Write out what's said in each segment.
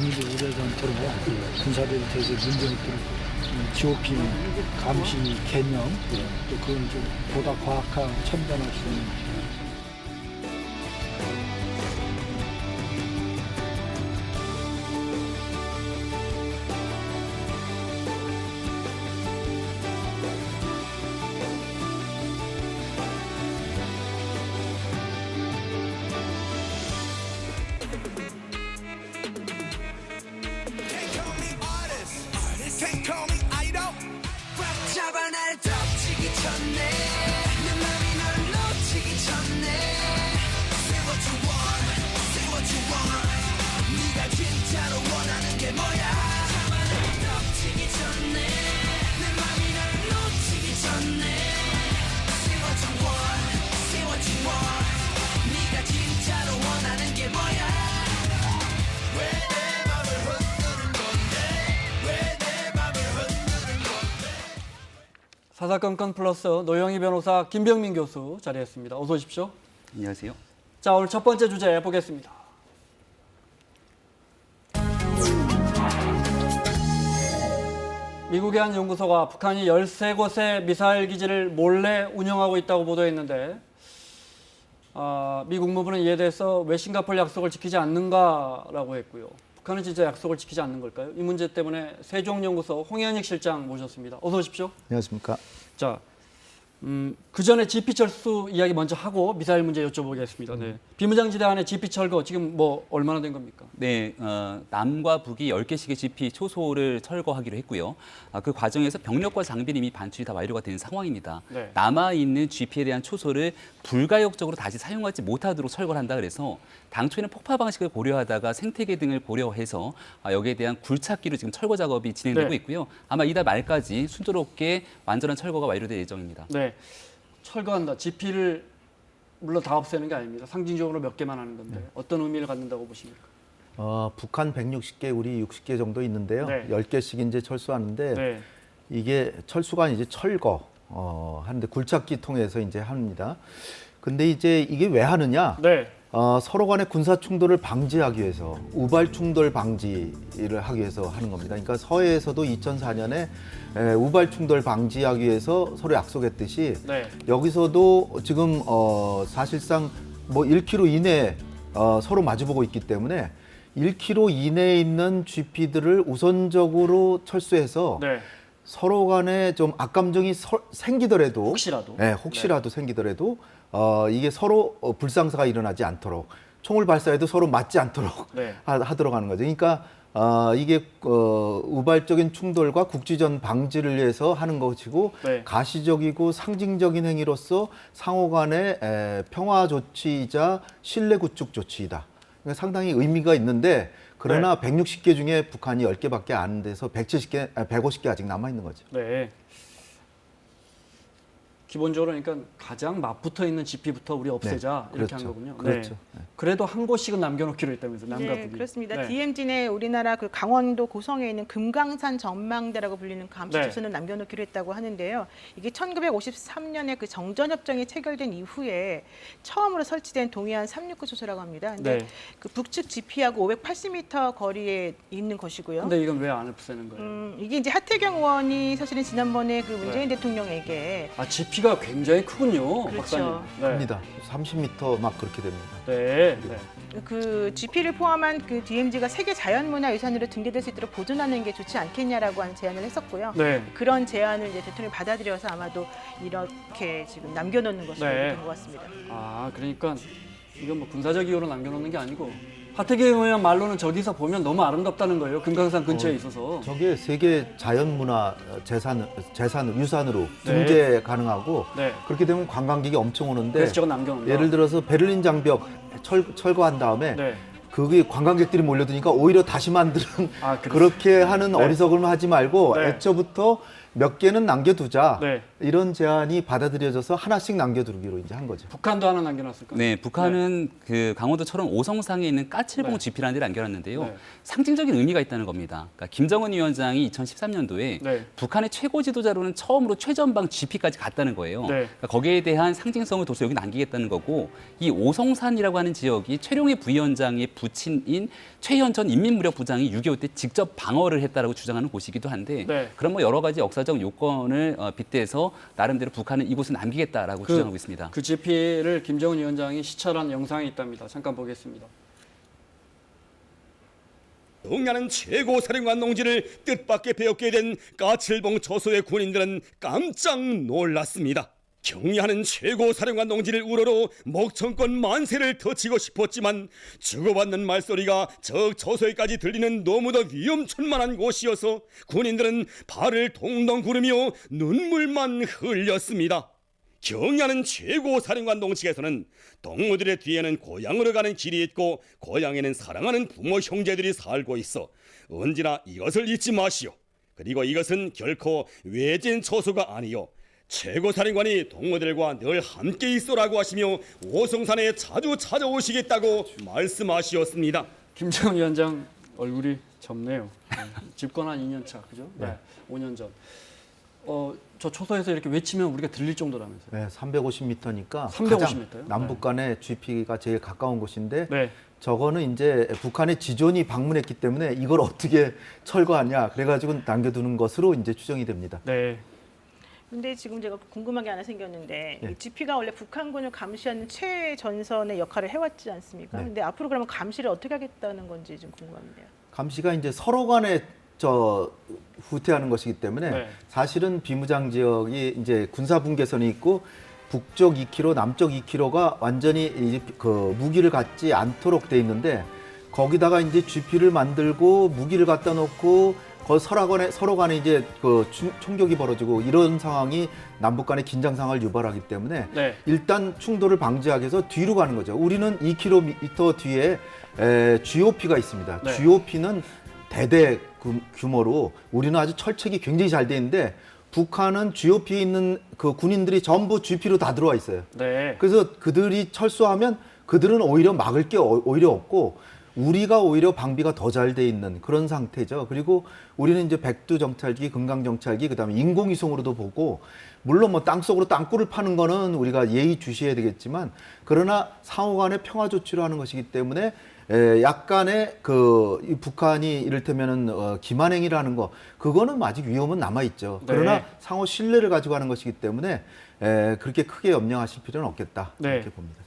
국민들 오래전부터 군사대에 대해서 문제였던 GOP 감시 개념 또 그건 좀 보다 과학화 첨단할 수 있는 Can't call me idol. 꽉 잡아 날 덮치기 전에 내 맘이 널 놓치기 전에 Say what you want, say what you want. 네가 진짜로 원하는 게 뭐야? 잡아 날 덮치기 전에 내 맘이 널 놓치기 전에 Say what you want, say what you want. 네가 진짜로 원하는 게 뭐야? 사사건건 플러스 노영희 변호사, 김병민 교수 자리했습니다. 어서 오십시오. 안녕하세요. 자, 오늘 첫 번째 주제 보겠습니다. 미국의 한 연구소가 북한이 13곳의 미사일 기지를 몰래 운영하고 있다고 보도했는데 미 국무부는 이에 대해서 왜 싱가포르 약속을 지키지 않는가라고 했고요. 북한은 진짜 약속을 지키지 않는 걸까요? 이 문제 때문에 세종연구소 홍현익 실장 모셨습니다. 어서 오십시오. 안녕하십니까. 자, 그 전에 GP 철수 이야기 먼저 하고 미사일 문제 여쭤보겠습니다. 네. 비무장지대 안에 GP 철거 지금 뭐 얼마나 된 겁니까? 네, 남과 북이 10개씩의 GP 초소를 철거하기로 했고요. 그 과정에서 병력과 장비는 이미 반출이 다 완료가 된 상황입니다. 네. 남아있는 GP에 대한 초소를 불가역적으로 다시 사용하지 못하도록 철거를 한다 그래서 당초에는 폭파 방식을 고려하다가 생태계 등을 고려해서 여기에 대한 굴착기로 지금 철거 작업이 진행되고 네. 있고요. 아마 이달 말까지 순조롭게 완전한 철거가 완료될 예정입니다. 네, 철거한다. GP를 물론 다 없애는 게 아닙니다. 상징적으로 몇 개만 하는 건데 어떤 의미를 갖는다고 보십니까? 북한 160개, 우리 60개 정도 있는데요. 네. 10개씩 이제 철수하는데 네, 이게 철수가 이제 철거 하는데 굴착기 통해서 이제 합니다. 근데 이제 이게 왜 하느냐? 네, 서로 간의 군사 충돌을 방지하기 위해서 우발 충돌 방지를 하기 위해서 하는 겁니다. 그러니까 서해에서도 2004년에 우발 충돌 방지하기 위해서 서로 약속했듯이 네, 여기서도 지금 사실상 뭐 1km 이내에 서로 마주보고 있기 때문에 1km 이내에 있는 GP들을 우선적으로 철수해서 네. 서로 간에 좀 악감정이 생기더라도 혹시라도. 네, 혹시라도 생기더라도 이게 서로 불상사가 일어나지 않도록 총을 발사해도 서로 맞지 않도록 네. 하도록 하는 거죠. 그러니까 이게 우발적인 충돌과 국지전 방지를 위해서 하는 것이고 네. 가시적이고 상징적인 행위로서 상호 간의 평화 조치이자 신뢰 구축 조치이다. 그러니까 상당히 의미가 있는데 그러나 160개 중에 북한이 10개밖에 안 돼서 170개, 150개 아직 남아 있는 거죠. 네. 기본적으로 그러니까 가장 맞붙어 있는 GP부터 우리 없애자 네, 이렇게 한 그렇죠. 거군요. 그렇죠. 네. 네. 그래도 한 곳씩은 남겨놓기로 했다면서 남과 네, 북이. 그렇습니다. 네. DMZ 내 우리나라 그 강원도 고성에 있는 금강산 전망대라고 불리는 감시 네. 주소는 남겨놓기로 했다고 하는데요. 이게 1953년에 그 정전협정이 체결된 이후에 처음으로 설치된 동해안 369 주소라고 합니다. 근데 네. 그 북측 GP하고 580m 거리에 있는 것이고요. 근데 이건 왜 안 없애는 거예요? 이게 이제 하태경 의원이 사실은 지난번에 그 문재인 네. 대통령에게 GP가 굉장히 크군요, 그렇죠. 박사님. 네. 합니다. 30m 막 그렇게 됩니다. 네. 네. 그 GP를 포함한 그 DMZ가 세계 자연문화유산으로 등재될 수 있도록 보존하는 게 좋지 않겠냐라고 하는 제안을 했었고요. 네. 그런 제안을 이제 대통령이 받아들여서 아마도 이렇게 지금 남겨놓는 것으로 네. 된 것 같습니다. 그러니까 이건 뭐 군사적 이유로 남겨놓는 게 아니고 하태경 의원 말로는 저기서 보면 너무 아름답다는 거예요. 금강산 근처에 있어서. 저게 세계 자연문화 유산으로 네. 등재 가능하고 네. 그렇게 되면 관광객이 엄청 오는데 그래서 저거 남겨놓는다. 예를 들어서 베를린 장벽 철거한 다음에 네. 그게 관광객들이 몰려드니까 오히려 다시 만드는 그렇게 하는 네. 어리석음을 하지 말고 네. 애초부터 몇 개는 남겨두자. 네. 이런 제안이 받아들여져서 하나씩 남겨두기로 이제 한 거죠. 북한도 하나 남겨놨을까요? 네, 북한은 그 강원도 철원 오성상에 있는 까칠봉 네. GP라는 데를 남겨놨는데요. 네. 상징적인 의미가 있다는 겁니다. 그러니까 김정은 위원장이 2013년도에 네. 북한의 최고 지도자로는 처음으로 최전방 GP까지 갔다는 거예요. 네. 그러니까 거기에 대한 상징성을 둬서 여기 남기겠다는 거고, 이 오성산이라고 하는 지역이 최룡해 부위원장의 부친인 최현 전 인민무력부장이 6.25 때 직접 방어를 했다라고 주장하는 곳이기도 한데, 네. 그런 뭐 여러 가지 역사적 요건을 빗대서 나름대로 북한은 이곳을 남기겠다라고 주장하고 있습니다. 그 GP를 김정은 위원장이 시찰한 영상이 있답니다. 잠깐 보겠습니다. 동야는 최고 사령관 농지를 뜻밖의 배웠게 된 까칠봉 초소의 군인들은 깜짝 놀랐습니다. 경야하는 최고 사령관 농지를 우러러 목청권 만세를 터치고 싶었지만 주고받는 말소리가 적 초소에까지 들리는 너무도 위험천만한 곳이어서 군인들은 발을 동동 구르며 눈물만 흘렸습니다. 경야는 최고 사령관 농지에서는 동무들의 뒤에는 고향으로 가는 길이 있고 고향에는 사랑하는 부모 형제들이 살고 있어 언제나 이것을 잊지 마시오. 그리고 이것은 결코 외진 초소가 아니요 최고 사령관이 동무들과 늘 함께 있어라고 하시며 오성산에 자주 찾아오시겠다고 말씀하시었습니다. 김정은 위원장 얼굴이 젊네요. 집권 한 2년 차, 그죠? 네. 5년 전. 저 초소에서 이렇게 외치면 우리가 들릴 정도라면서요. 네, 350m니까 350m 요? 남북 간의 GP가 제일 가까운 곳인데 네. 저거는 이제 북한의 지존이 방문했기 때문에 이걸 어떻게 철거하냐 그래가지고 남겨두는 것으로 이제 추정이 됩니다. 네. 근데 지금 제가 궁금한 게 하나 생겼는데 네. 이 GP가 원래 북한군을 감시하는 최전선의 역할을 해왔지 않습니까? 네. 근데 앞으로 그러면 감시를 어떻게 하겠다는 건지 좀 궁금합니다. 감시가 이제 서로 간에 후퇴하는 것이기 때문에 네. 사실은 비무장 지역이 이제 군사 분계선이 있고 북쪽 2km, 남쪽 2km가 완전히 그 무기를 갖지 않도록 돼 있는데 거기다가 이제 GP를 만들고 무기를 갖다 놓고 서로 간에 이제 그 총격이 벌어지고 이런 상황이 남북 간의 긴장 상황을 유발하기 때문에 네. 일단 충돌을 방지하기 위해서 뒤로 가는 거죠. 우리는 2km 뒤에 GOP가 있습니다. 네. GOP는 대대 규모로 우리는 아주 철책이 굉장히 잘 돼 있는데 북한은 GOP에 있는 그 군인들이 전부 GP로 다 들어와 있어요. 네. 그래서 그들이 철수하면 그들은 오히려 막을 게 오히려 없고 우리가 오히려 방비가 더 잘 돼 있는 그런 상태죠. 그리고 우리는 이제 백두 정찰기, 금강 정찰기, 그다음에 인공위성으로도 보고 물론 뭐 땅속으로 땅굴을 파는 거는 우리가 예의 주시해야 되겠지만 그러나 상호간의 평화 조치로 하는 것이기 때문에 약간의 이 북한이 이를테면은 기만행위를 하는 거 그거는 아직 위험은 남아 있죠. 네. 그러나 상호 신뢰를 가지고 하는 것이기 때문에 그렇게 크게 염려하실 필요는 없겠다 네. 이렇게 봅니다.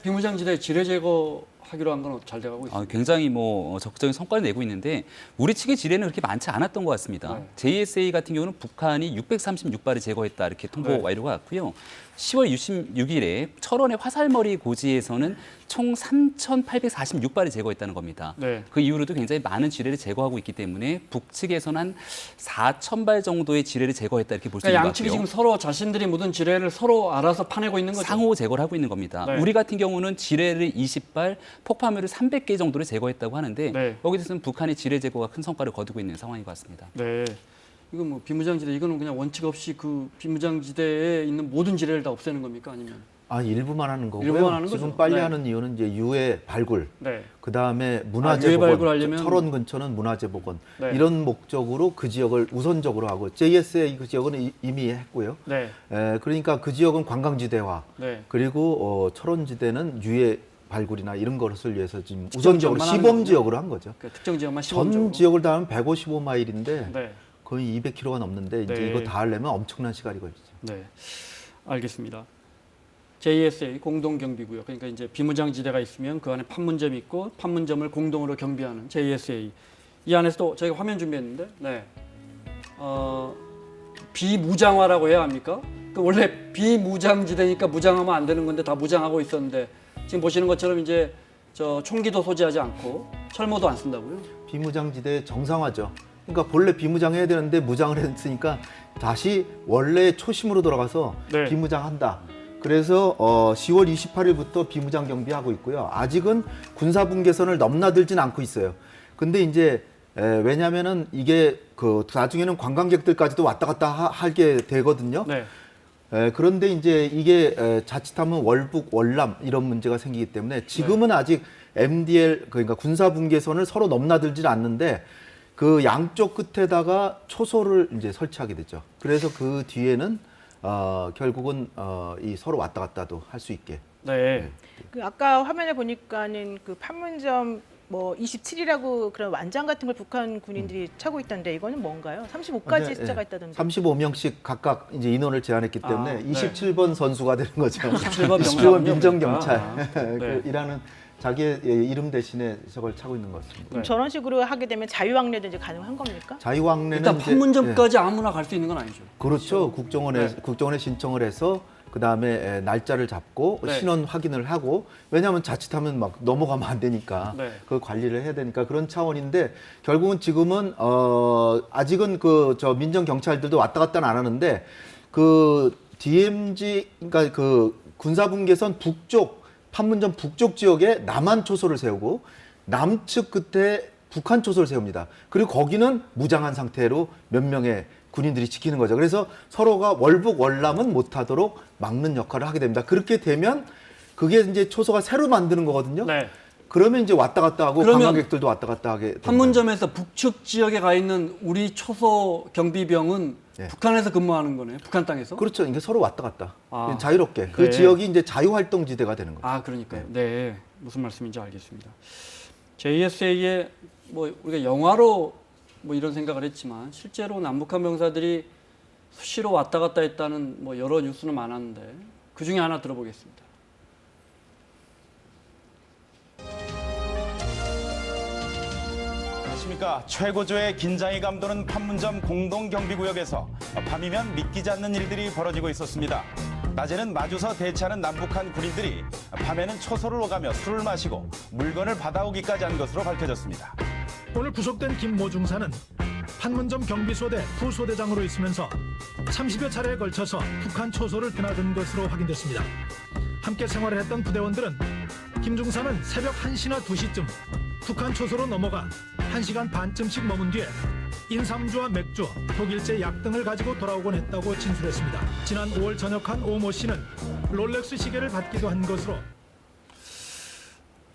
비무장지대 지뢰 제거하기로 한 건 잘 돼가고 있습니다. 굉장히 뭐 적극적인 성과를 내고 있는데 우리 측의 지뢰는 그렇게 많지 않았던 것 같습니다. 네. JSA 같은 경우는 북한이 636발을 제거했다 이렇게 통보 네. 완료가 왔고요. 10월 26일에 철원의 화살머리 고지에서는 총 3,846발을 제거했다는 겁니다. 네. 그 이후로도 굉장히 많은 지뢰를 제거하고 있기 때문에 북측에서는 한 4,000발 정도의 지뢰를 제거했다 이렇게 볼 수 있는 그러니까 것 양측이 같고요. 지금 서로 자신들이 묻은 지뢰를 서로 알아서 파내고 있는 거죠. 상호 제거를 하고 있는 겁니다. 네. 우리 같은 경우는 지뢰를 20발, 폭파물을 300개 정도를 제거했다고 하는데 네. 여기 대해서는 북한의 지뢰 제거가 큰 성과를 거두고 있는 상황인 것 같습니다. 네. 이거 뭐 비무장지대 이거는 그냥 원칙 없이 그 비무장지대에 있는 모든 지뢰를 다 없애는 겁니까 아니면? 일부만 하는 거고요. 일부만 하는 지금 거죠? 빨리 네. 하는 이유는 이제 유해 발굴, 네. 그 다음에 유해 문화재 발굴하려면- 복원, 철원 근처는 문화재 복원 네. 이런 목적으로 그 지역을 우선적으로 하고 JSA 그 지역은 이미 했고요. 네. 그러니까 그 지역은 관광지대화 네. 그리고 철원지대는 유해 발굴이나 이런 것을 위해서 지금 우선적으로 지역만 하는 시범 거군요. 지역으로 한 거죠. 그 특정 지역만 전 시범적으로. 지역을 다 하면 155마일인데 네. 거의 200km가 넘는데 이제 네. 이거 다 하려면 엄청난 시간이 걸리죠. 네. 알겠습니다. JSA 공동경비구역. 그러니까 이제 비무장지대가 있으면 그 안에 판문점이 있고 판문점을 공동으로 경비하는 JSA. 이 안에서도 저희가 화면 준비했는데, 네. 비무장화라고 해야 합니까? 그 원래 비무장지대니까 무장하면 안 되는 건데 다 무장하고 있었는데 지금 보시는 것처럼 이제 저 총기도 소지하지 않고 철모도 안 쓴다고요? 비무장지대 정상화죠. 그러니까 본래 비무장해야 되는데 무장을 했으니까 다시 원래 초심으로 돌아가서 네. 비무장한다. 그래서 10월 28일부터 비무장 경비하고 있고요. 아직은 군사 분계선을 넘나들진 않고 있어요. 근데 이제 왜냐하면은 이게 그 나중에는 관광객들까지도 왔다 갔다 하게 되거든요. 네. 그런데 이제 이게 자칫하면 월북, 월남 이런 문제가 생기기 때문에 지금은 아직 MDL 그러니까 군사분계선을 서로 넘나들질 않는데 그 양쪽 끝에다가 초소를 이제 설치하게 되죠. 그래서 그 뒤에는 결국은 이 서로 왔다 갔다도 할 수 있게. 네. 그 아까 화면에 보니까는 그 판문점 뭐 27이라고 그런 완장 같은 걸 북한 군인들이 차고 있던데 이거는 뭔가요? 35까지 네, 숫자가 있다던데. 35명씩 각각 이제 인원을 제한했기 때문에 아, 네. 27번 선수가 되는 거죠. 27번 27번 병사군요, 민정경찰. 그러니까. 네. 이라는 자기의 이름 대신에 저걸 차고 있는 것 같습니다. 그럼 네. 저런 식으로 하게 되면 자유왕래도 이제 가능한 겁니까? 자유왕래는 일단 이제, 판문점까지 아무나 갈 수 있는 건 아니죠. 그렇죠. 국정원에 네. 국정원에 신청을 해서 그 다음에 날짜를 잡고 네. 신원 확인을 하고 왜냐하면 자칫하면 막 넘어가면 안 되니까 네. 그 관리를 해야 되니까 그런 차원인데 결국은 지금은 아직은 저 민정 경찰들도 왔다 갔다는 안 하는데 그 DMZ 그러니까 그 군사분계선 북쪽 판문점 북쪽 지역에 남한 초소를 세우고 남측 끝에 북한 초소를 세웁니다. 그리고 거기는 무장한 상태로 몇 명의 군인들이 지키는 거죠. 그래서 서로가 월북 월남은 못하도록 막는 역할을 하게 됩니다. 그렇게 되면 그게 이제 초소가 새로 만드는 거거든요. 네. 그러면 이제 왔다 갔다 하고 그러면 관광객들도 왔다 갔다 하게 됩니다. 판문점에서 북측 지역에 가 있는 우리 초소 경비병은 네. 북한에서 근무하는 거네요. 북한 땅에서. 그렇죠. 이게 서로 왔다 갔다 아. 자유롭게 그 네. 지역이 이제 자유활동지대가 되는 거죠. 아, 그러니까요. 네. 무슨 말씀인지 알겠습니다. JSA에 뭐 우리가 영화로 뭐 이런 생각을 했지만 실제로 남북한 병사들이 수시로 왔다 갔다 했다는 뭐 여러 뉴스는 많았는데 그 중에 하나 들어보겠습니다. 안녕하십니까. 최고조의 긴장이 감도는 판문점 공동경비구역에서 밤이면 믿기지 않는 일들이 벌어지고 있었습니다. 낮에는 마주서 대치하는 남북한 군인들이 밤에는 초소를 오가며 술을 마시고 물건을 받아오기까지 한 것으로 밝혀졌습니다. 오늘 구속된 김모 중사는 판문점 경비소대 부소대장으로 있으면서 30여 차례에 걸쳐서 북한 초소를 드나든 것으로 확인됐습니다. 함께 생활을 했던 부대원들은 김 중사는 새벽 1시나 2시쯤 북한 초소로 넘어가 1시간 반쯤씩 머문 뒤에 인삼주와 맥주, 독일제 약 등을 가지고 돌아오곤 했다고 진술했습니다. 지난 5월 전역한 오모 씨는 롤렉스 시계를 받기도 한 것으로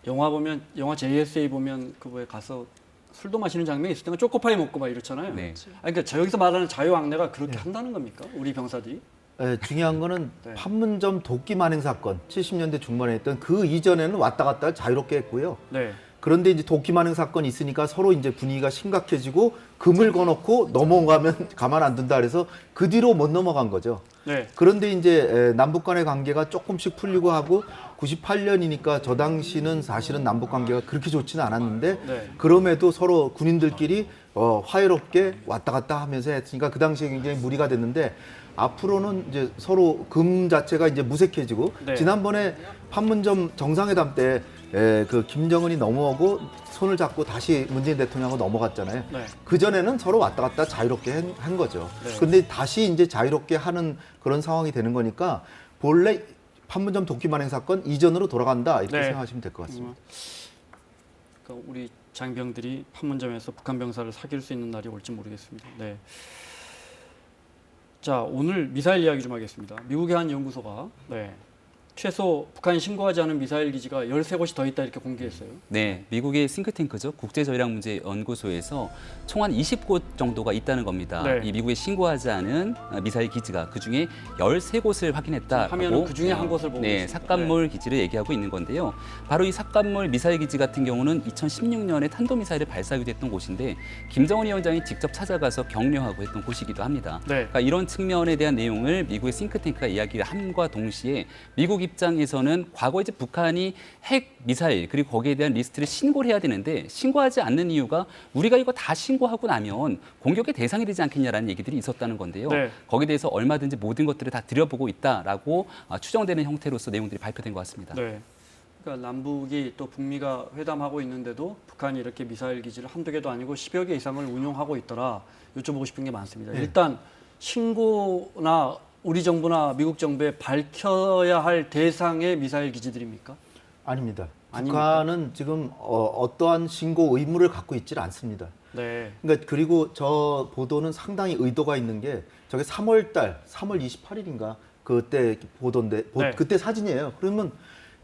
영화 JSA 보면 그거에 가서 술도 마시는 장면이 있을 때가 초코파이 먹고 막 이렇잖아요. 네. 아니, 그러니까 여기서 말하는 자유왕래가 그렇게 한다는 겁니까? 우리 병사들이? 중요한 거는 네. 판문점 도끼 만행 사건 70년대 중반에 했던 그 이전에는 왔다 갔다 자유롭게 했고요. 네. 그런데 이제 도끼 만행 사건이 있으니까 서로 이제 분위기가 심각해지고 금을 거놓고 넘어가면 가만 안 둔다 그래서 그 뒤로 못 넘어간 거죠. 네. 그런데 이제 남북 간의 관계가 조금씩 풀리고 하고 98년이니까 저 당시는 사실은 남북 관계가 그렇게 좋지는 않았는데 네. 그럼에도 서로 군인들끼리 화해롭게 왔다 갔다 하면서 했으니까 그 당시에 굉장히 무리가 됐는데 앞으로는 이제 서로 금 자체가 이제 무색해지고 네. 지난번에 판문점 정상회담 때 그 김정은이 넘어오고 손을 잡고 다시 문재인 대통령하고 넘어갔잖아요. 네. 그 전에는 서로 왔다 갔다 자유롭게 한 거죠. 네. 근데 다시 이제 자유롭게 하는 그런 상황이 되는 거니까 본래 판문점 도끼 만행 사건 이전으로 돌아간다 이렇게 네. 생각하시면 될 것 같습니다. 그러니까 우리 장병들이 판문점에서 북한 병사를 사귈 수 있는 날이 올지 모르겠습니다. 네. 자, 오늘 미사일 이야기 좀 하겠습니다. 미국의 한 연구소가 최소 북한이 신고하지 않은 미사일 기지가 13곳이 더 있다 이렇게 공개했어요. 네, 미국의 싱크탱크죠. 국제전략문제연구소에서 총 한 20곳 정도가 있다는 겁니다. 네. 이 미국에 신고하지 않은 미사일 기지가 그중에 13곳을 확인했다고. 화면은 그중에 한 곳을 보고 네, 있습니다. 삭간몰 기지를 얘기하고 있는 건데요. 바로 이 삭간몰 미사일 기지 같은 경우는 2016년에 탄도미사일을 발사하기도 했던 곳인데 김정은 위원장이 직접 찾아가서 격려하고 했던 곳이기도 합니다. 네. 그러니까 이런 측면에 대한 내용을 미국의 싱크탱크가 이야기를 함과 동시에 미국 입장에서는 과거 이제 북한이 핵 미사일 그리고 거기에 대한 리스트를 신고를 해야 되는데 신고하지 않는 이유가 우리가 이거 다 신고하고 나면 공격의 대상이 되지 않겠냐라는 얘기들이 있었다는 건데요. 네. 거기에 대해서 얼마든지 모든 것들을 다 들여보고 있다라고 추정되는 형태로서 내용들이 발표된 것 같습니다. 네. 그러니까 남북이 또 북미가 회담하고 있는데도 북한이 이렇게 미사일 기지를 한두 개도 아니고 10여 개 이상을 운용하고 있더라. 여쭤보고 싶은 게 많습니다. 일단 신고나 우리 정부나 미국 정부에 밝혀야 할 대상의 미사일 기지들입니까? 아닙니다. 아닙니까? 북한은 지금 어떠한 신고 의무를 갖고 있지를 않습니다. 네. 그러니까 그리고 저 보도는 상당히 의도가 있는 게 저게 3월 28일인가 그때 보도인데 네. 그때 사진이에요. 그러면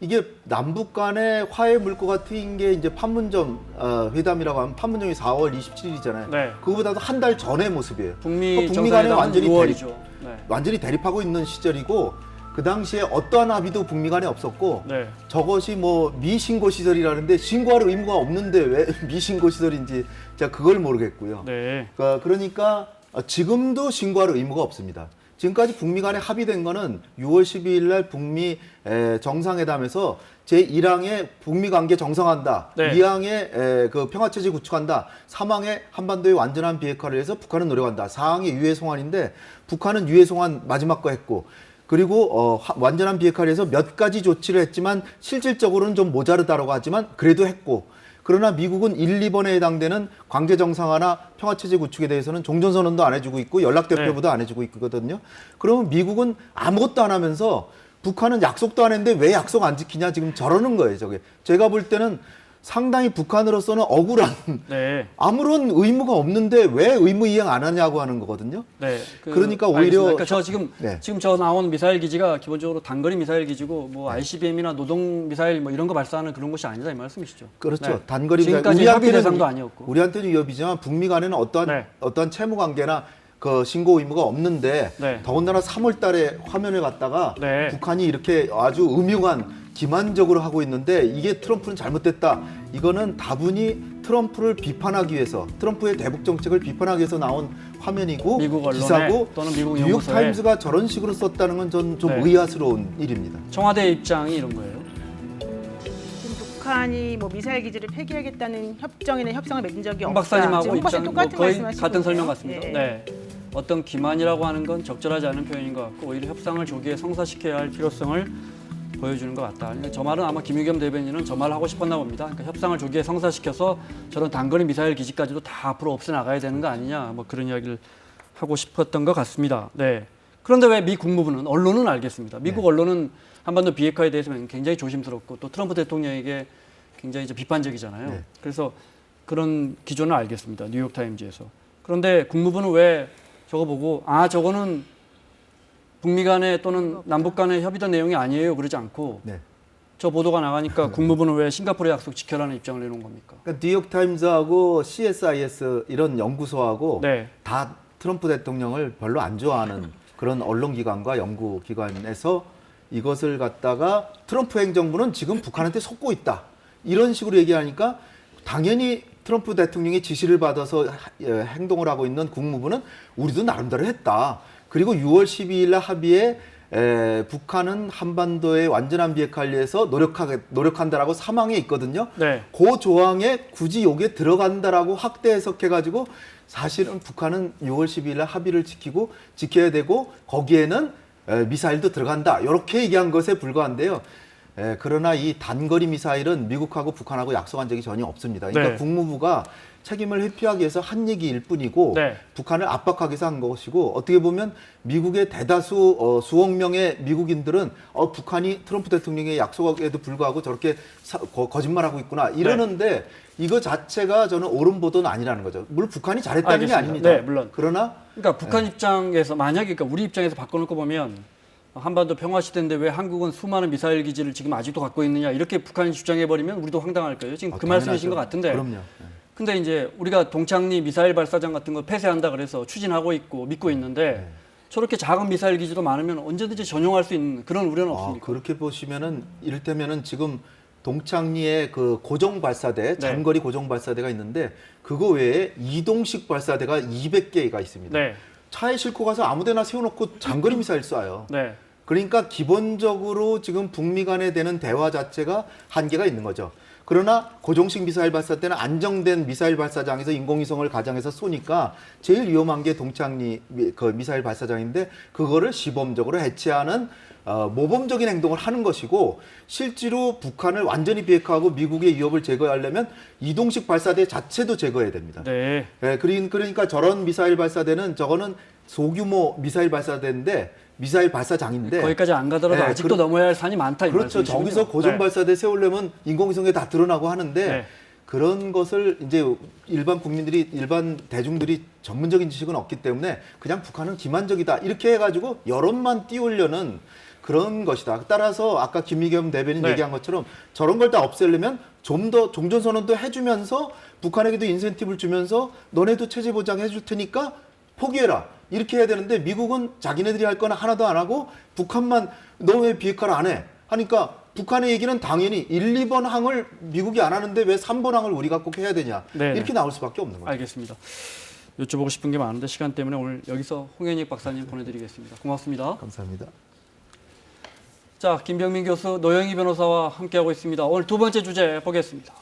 이게 남북 간의 화해 물꼬 같은 게 이제 판문점 회담이라고 하면 판문점이 4월 27일이잖아요. 네. 그거보다도 한 달 전의 모습이에요. 북미 북미 간에 정상회담은 완전히 6월이죠. 네. 완전히 대립하고 있는 시절이고 그 당시에 어떠한 합의도 북미 간에 없었고 네. 저것이 뭐 미신고 시설이라는데 신고할 의무가 없는데 왜 미신고 시설인지 제가 그걸 모르겠고요. 네. 그러니까 지금도 신고할 의무가 없습니다. 지금까지 북미 간에 합의된 거는 6월 12일 날 북미 정상회담에서 제1항에 북미 관계 정상화한다. 네. 2항에 그 평화체제 구축한다. 3항에 한반도의 완전한 비핵화를 위해서 북한은 노력한다. 4항에 유해 송환인데 북한은 유해 송환 마지막 거 했고 그리고 완전한 비핵화를 위해서 몇 가지 조치를 했지만 실질적으로는 좀 모자르다라고 하지만 그래도 했고 그러나 미국은 1, 2번에 해당되는 관계 정상화나 평화체제 구축에 대해서는 종전선언도 안 해주고 있고 연락대표부도 안 해주고 있거든요. 그러면 미국은 아무것도 안 하면서 북한은 약속도 안 했는데 왜 약속 안 지키냐 지금 저러는 거예요. 저게 제가 볼 때는 상당히 북한으로서는 억울한 네. 아무런 의무가 없는데 왜 의무 이행 안 하냐고 하는 거거든요. 네. 그러니까 오히려 알겠습니다. 그러니까 저 지금 네. 지금 저 나온 미사일 기지가 기본적으로 단거리 미사일 기지고 뭐 ICBM이나 노동 미사일 뭐 이런 거 발사하는 그런 곳이 아니다 이 말씀이시죠? 그렇죠. 네. 단거리 지금까지 협의 대상도 아니었고. 우리한테는 위협이지만 북미 간에는 어떠한 채무 관계나 그 신고 의무가 없는데 네. 더군다나 3월 달에 화면을 갖다가 네. 북한이 이렇게 아주 음흉한 기만적으로 하고 있는데 이게 트럼프는 잘못됐다. 이거는 다분히 트럼프를 비판하기 위해서 트럼프의 대북 정책을 비판하기 위해서 나온 화면이고 미국 언론에 기사고 또는 미국 뉴욕 연구소에. 타임즈가 저런 식으로 썼다는 건 전 좀 네. 의아스러운 일입니다. 청와대 입장이 이런 거예요. 지금 북한이 뭐 미사일 기지를 폐기하겠다는 협정이나 협상을 맺은 적이 홍 없다. 박사님하고 지금 홍 박사님 입장이 뭐 똑같은 거의 말씀하시고 같은 설명 있네요. 같습니다. 예. 네. 어떤 기만이라고 하는 건 적절하지 않은 표현인 것 같고 오히려 협상을 조기에 성사시켜야 할 필요성을 보여주는 것 같다. 그러니까 저 말은 아마 김유겸 대변인은 저 말을 하고 싶었나 봅니다. 그러니까 협상을 조기에 성사시켜서 저런 단거리 미사일 기지까지도 다 앞으로 없애 나가야 되는 거 아니냐, 뭐 그런 이야기를 하고 싶었던 것 같습니다. 네. 그런데 왜 미 국무부는 언론은 알겠습니다. 미국 언론은 한반도 비핵화에 대해서 굉장히 조심스럽고 또 트럼프 대통령에게 굉장히 이제 비판적이잖아요. 네. 그래서 그런 기조는 알겠습니다. 뉴욕 타임즈에서. 그런데 국무부는 왜 저거 보고 저거는 북미 간의 또는 남북 간의 협의된 내용이 아니에요 그러지 않고 네. 저 보도가 나가니까 국무부는 왜 싱가포르 약속 지켜라는 입장을 내놓은 겁니까? 그러니까 뉴욕 타임즈하고 CSIS 이런 연구소하고 네. 다 트럼프 대통령을 별로 안 좋아하는 그런 언론기관과 연구기관에서 이것을 갖다가 트럼프 행정부는 지금 북한한테 속고 있다. 이런 식으로 얘기하니까 당연히 트럼프 대통령의 지시를 받아서 행동을 하고 있는 국무부는 우리도 나름대로 했다. 그리고 6월 12일 날 합의에 북한은 한반도의 완전한 비핵화를 위해서 노력한다라고 3항에 있거든요. 네. 그 조항에 굳이 여기에 들어간다라고 확대 해석해가지고 사실은 북한은 6월 12일 날 합의를 지켜야 되고 거기에는 미사일도 들어간다. 이렇게 얘기한 것에 불과한데요. 그러나 이 단거리 미사일은 미국하고 북한하고 약속한 적이 전혀 없습니다. 그러니까 네. 국무부가 책임을 회피하기 위해서 한 얘기일 뿐이고 네. 북한을 압박하기 위해서 한 것이고 어떻게 보면 미국의 대다수 수억 명의 미국인들은 북한이 트럼프 대통령의 약속에도 불구하고 저렇게 거짓말하고 있구나 이러는데 이거 자체가 저는 옳은 보도는 아니라는 거죠. 물론 북한이 잘했다는 알겠습니다. 게 아닙니다. 네, 물론. 그러나 그러니까 북한 입장에서 만약에 그러니까 우리 입장에서 바꿔놓고 보면 한반도 평화 시대인데 왜 한국은 수많은 미사일 기지를 지금 아직도 갖고 있느냐 이렇게 북한이 주장해버리면 우리도 황당할 거예요. 지금 그 말씀이신 것 같은데. 그럼요. 근데 이제 우리가 동창리 미사일 발사장 같은 거 폐쇄한다 그래서 추진하고 있고 믿고 있는데 저렇게 작은 미사일 기지도 많으면 언제든지 전용할 수 있는 그런 우려는 없습니까? 그렇게 보시면은 이를테면은 지금 동창리에 그 고정 발사대, 장거리 고정 발사대가 있는데 그거 외에 이동식 발사대가 200개가 있습니다. 네. 차에 싣고 가서 아무데나 세워놓고 장거리 미사일 쏴요. 네. 그러니까 기본적으로 지금 북미 간에 되는 대화 자체가 한계가 있는 거죠. 그러나 고정식 미사일 발사 때는 안정된 미사일 발사장에서 인공위성을 가장해서 쏘니까 제일 위험한 게 동창리 그 미사일 발사장인데 그거를 시범적으로 해체하는 모범적인 행동을 하는 것이고 실제로 북한을 완전히 비핵화하고 미국의 위협을 제거하려면 이동식 발사대 자체도 제거해야 됩니다. 네. 그러니까 저런 미사일 발사대는 저거는 소규모 미사일 발사대인데 미사일 발사장인데 거기까지 안 가더라도 네, 아직도 넘어야 할 산이 많다 이 그렇죠. 말씀이시군요. 저기서 고정 네. 발사대 세우려면 인공위성에 다 드러나고 하는데 네. 그런 것을 이제 일반 국민들이, 일반 대중들이 전문적인 지식은 없기 때문에 그냥 북한은 기만적이다 이렇게 해가지고 여론만 띄우려는 그런 것이다. 따라서 아까 김미겸 대변인 네. 얘기한 것처럼 저런 걸 다 없애려면 좀 더 종전선언도 해주면서 북한에게도 인센티브를 주면서 너네도 체제 보장해 줄 테니까 포기해라. 이렇게 해야 되는데 미국은 자기네들이 할 거는 하나도 안 하고 북한만 너 왜 비핵화를 안 해? 하니까 북한의 얘기는 당연히 1, 2번 항을 미국이 안 하는데 왜 3번 항을 우리가 꼭 해야 되냐. 네. 이렇게 나올 수밖에 없는 거예요. 알겠습니다. 여쭤보고 싶은 게 많은데 시간 때문에 오늘 여기서 홍현익 박사님 보내드리겠습니다. 고맙습니다. 감사합니다. 자, 김병민 교수, 노영희 변호사와 함께하고 있습니다. 오늘 두 번째 주제 보겠습니다.